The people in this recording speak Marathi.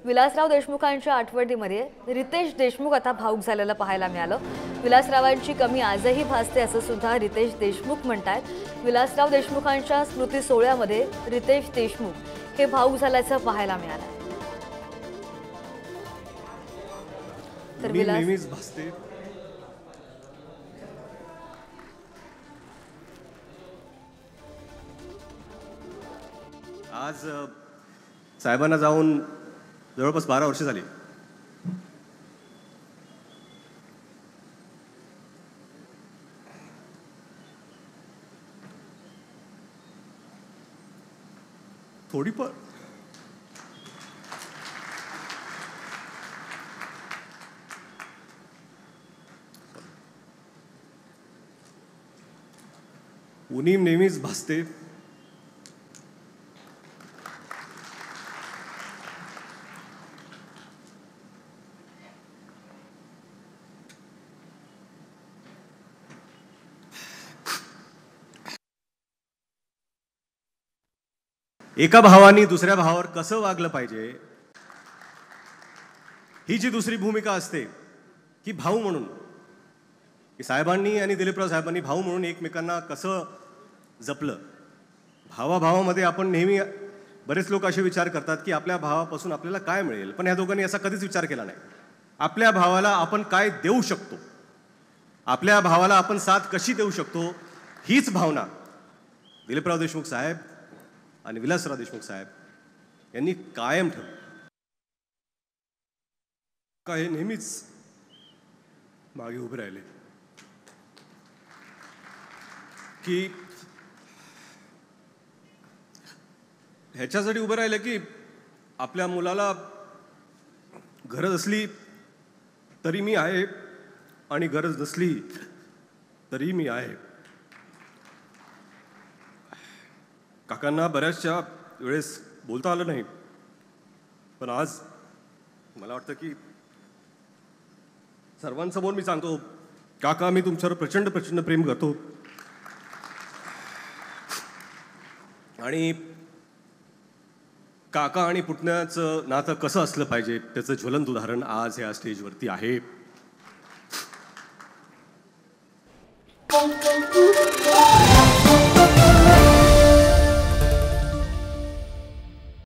विलासराव देशमुखांच्या आठवणीमध्ये रितेश देशमुख आता भाऊक झालेलं पाहायला मिळालं। विलासरावांची कमी आजही भासते असं सुद्धा रितेश देशमुख म्हणतात। विलासराव देशमुखांच्या स्मृती सोहळ्यामध्ये रितेश देशमुख हे भाऊक झाल्याचं पाहायला मिळालं। तर नेहमीच भासते आज साहेबांना जाऊन जवळपास 12 वर्ष झाली। थोडी पण उणीव नेहमीच भासते। एका भावानी दुसऱ्या भावावर कसं वागलं पाहिजे ही जी दुसरी भूमिका असते की भाऊ म्हणून, की साहेबांनी आणि दिलीपराव साहेबांनी भाऊ म्हणून एकमेकांना कसं जपलं। भावाभावामध्ये आपण नेहमी बरेच लोक असे विचार करतात की आपल्या भावापासून आपल्याला काय मिळेल, पण ह्या दोघांनी असा कधीच विचार केला नाही। आपल्या भावाला आपण काय देऊ शकतो, आपल्या भावाला आपण साथ कशी देऊ शकतो, हीच भावना दिलीपराव देशमुख साहेब आणि विलासराव देशमुख साहेब यांनी कायम ठेवली। काय नेहमीच मागे उभे राहिले की ह्याच्यासाठी उभे राहिले की आपल्या मुलाला गरज असली तरी मी आहे आणि गरज नसली तरी मी आहे। काकांना बऱ्याचशा वेळेस बोलता आलं नाही, पण आज मला वाटतं की सर्वांसमोर मी सांगतो, काका मी तुमच्यावर प्रचंड प्रचंड प्रेम करतो आणि काका आणि पुतण्याचं नातं कसं असलं पाहिजे त्याचं ज्वलंत उदाहरण आज या स्टेजवरती आहे।